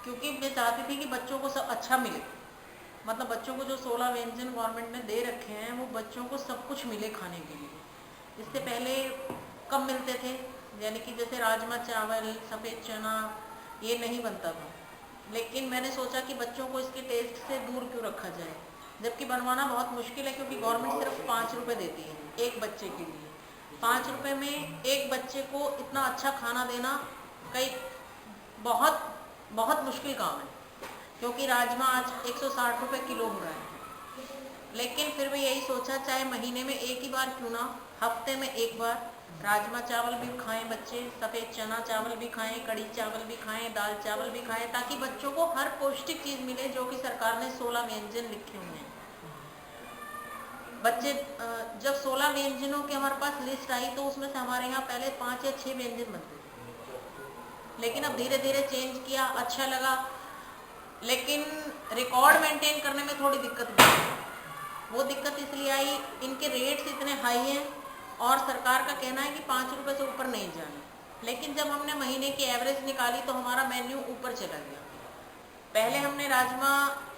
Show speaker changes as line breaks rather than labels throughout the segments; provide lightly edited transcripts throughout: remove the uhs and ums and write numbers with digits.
क्योंकि मैं चाहती थी कि बच्चों को सब अच्छा मिले, मतलब बच्चों को जो 16 व्यंजन गवर्नमेंट ने दे रखे हैं वो बच्चों को सब कुछ मिले खाने के लिए। इससे पहले कम मिलते थे, यानी कि जैसे राजमा चावल, सफ़ेद चना, ये नहीं बनता था। लेकिन मैंने सोचा कि बच्चों को इसके टेस्ट से दूर क्यों रखा जाए, जबकि बनवाना बहुत मुश्किल है, क्योंकि गवर्नमेंट सिर्फ 5 रुपये देती है एक बच्चे के लिए। 5 रुपये में एक बच्चे को इतना अच्छा खाना देना कई बहुत बहुत मुश्किल काम है, क्योंकि राजमा आज 160 रुपये किलो हो रहा है। लेकिन फिर भी यही सोचा, चाहे महीने में एक ही बार क्यों ना, हफ्ते में एक बार राजमा चावल भी खाएं बच्चे, सफ़ेद चना चावल भी खाएं, कड़ी चावल भी खाएं, दाल चावल भी खाएं, ताकि बच्चों को हर पौष्टिक चीज़ मिले, जो कि सरकार ने 16 व्यंजन लिखे हुए हैं। बच्चे जब 16 व्यंजनों की हमारे पास लिस्ट आई, तो उसमें से हमारे यहाँ पहले 5 या 6 व्यंजन बनते थे, लेकिन अब धीरे धीरे चेंज किया, अच्छा लगा। लेकिन रिकॉर्ड मेंटेन करने में थोड़ी दिक्कत आई। वो दिक्कत इसलिए आई, इनके रेट्स इतने हाई हैं और सरकार का कहना है कि 5 रुपये से ऊपर नहीं जाने। लेकिन जब हमने महीने की एवरेज निकाली तो हमारा मेन्यू ऊपर चला गया। पहले हमने राजमा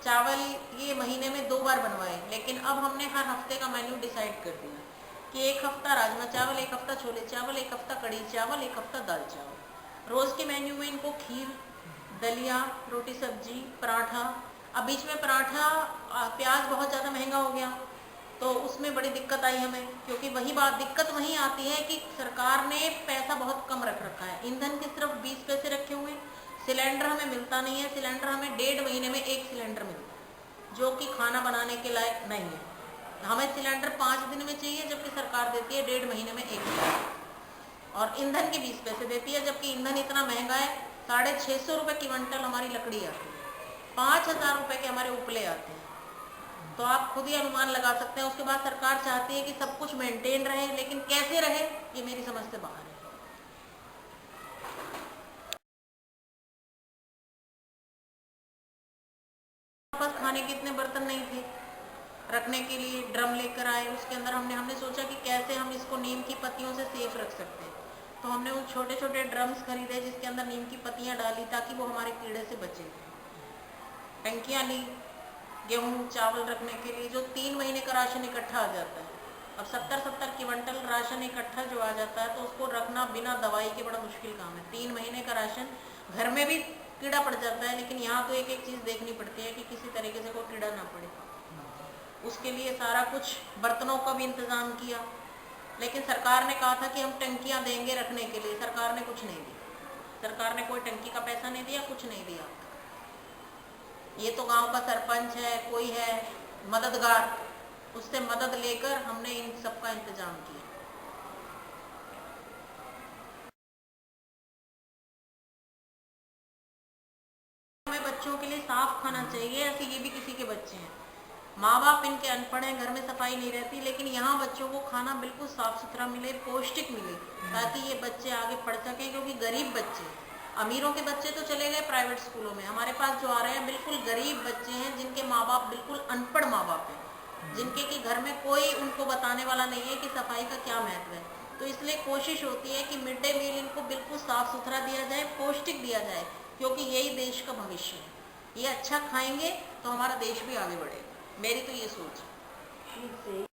चावल ये महीने में 2 बार बनवाए, लेकिन अब हमने हर हफ्ते का मेन्यू डिसाइड कर दिया कि एक हफ्ता राजमा चावल, एक हफ्ता छोले चावल, एक हफ्ता कड़ी चावल, एक हफ्ता दाल चावल। रोज़ के मेन्यू में इनको खीर, दलिया, रोटी सब्जी, पराठा। अब बीच में पराठा प्याज बहुत ज़्यादा महंगा हो गया, तो उसमें बड़ी दिक्कत आई हमें, क्योंकि वही बात दिक्कत वहीं आती है कि सरकार ने पैसा बहुत कम रख रखा है। ईंधन के सिर्फ 20 पैसे रखे हुए, सिलेंडर हमें मिलता नहीं है। सिलेंडर हमें 1.5 महीने में एक सिलेंडर मिलता है, जो कि खाना बनाने के लायक नहीं है। हमें सिलेंडर 5 दिन में चाहिए, जबकि सरकार देती है 1.5 महीने में एक सिलेंडर। और ईंधन के 20 पैसे देती है, जबकि ईंधन इतना महंगा है। 650 रुपये क्विंटल हमारी लकड़ी आती है, 5000 रुपये के हमारे उपले आते हैं। तो आप खुद ही अनुमान लगा सकते हैं। उसके बाद सरकार चाहती है कि सब कुछ मेंटेन रहे, लेकिन कैसे रहे ये मेरी समझ से बाहर है। पास खाने के इतने बर्तन नहीं थे रखने के लिए, ड्रम लेकर आए, उसके अंदर हमने सोचा कि कैसे हम इसको नीम की पत्तियों से सेफ रख सकते हैं। तो हमने उन छोटे छोटे ड्रम्स खरीदे जिसके अंदर नीम की पत्तियां डाली, ताकि वो हमारे कीड़े से बचे। टंकियां ली गेहूँ चावल रखने के लिए, जो 3 महीने का राशन इकट्ठा आ जाता है। अब 70-70 क्विंटल राशन इकट्ठा जो आ जाता है, तो उसको रखना बिना दवाई के बड़ा मुश्किल काम है। 3 महीने का राशन, घर में भी कीड़ा पड़ जाता है, लेकिन यहाँ तो एक एक चीज़ देखनी पड़ती है कि किसी तरीके से कोई कीड़ा ना पड़े। उसके लिए सारा कुछ बर्तनों का भी इंतज़ाम किया, लेकिन सरकार ने कहा था कि हम टंकियाँ देंगे रखने के लिए। सरकार ने कुछ नहीं दिया, सरकार ने कोई टंकी का पैसा नहीं दिया, कुछ नहीं दिया। ये तो गांव का सरपंच है, कोई है मददगार, उससे मदद लेकर हमने इन सब का इंतजाम किया। हमें बच्चों के लिए साफ खाना चाहिए, ऐसे ये भी किसी के बच्चे हैं, माँ बाप इनके अनपढ़ हैं, घर में सफाई नहीं रहती, लेकिन यहाँ बच्चों को खाना बिल्कुल साफ सुथरा मिले, पौष्टिक मिले, ताकि ये बच्चे आगे पढ़ सकें। क्योंकि गरीब बच्चे, अमीरों के बच्चे तो चले गए प्राइवेट स्कूलों में, हमारे पास जो आ रहे हैं बिल्कुल गरीब बच्चे हैं, जिनके माँ बाप बिल्कुल अनपढ़ माँ बाप हैं, जिनके कि घर में कोई उनको बताने वाला नहीं है कि सफाई का क्या महत्व है। तो इसलिए कोशिश होती है कि मिड डे मील इनको बिल्कुल साफ सुथरा दिया जाए, पौष्टिक दिया जाए, क्योंकि यही देश का भविष्य है। ये अच्छा खाएंगे तो हमारा देश भी आगे बढ़ेगा। मेरी तो ये सोच है।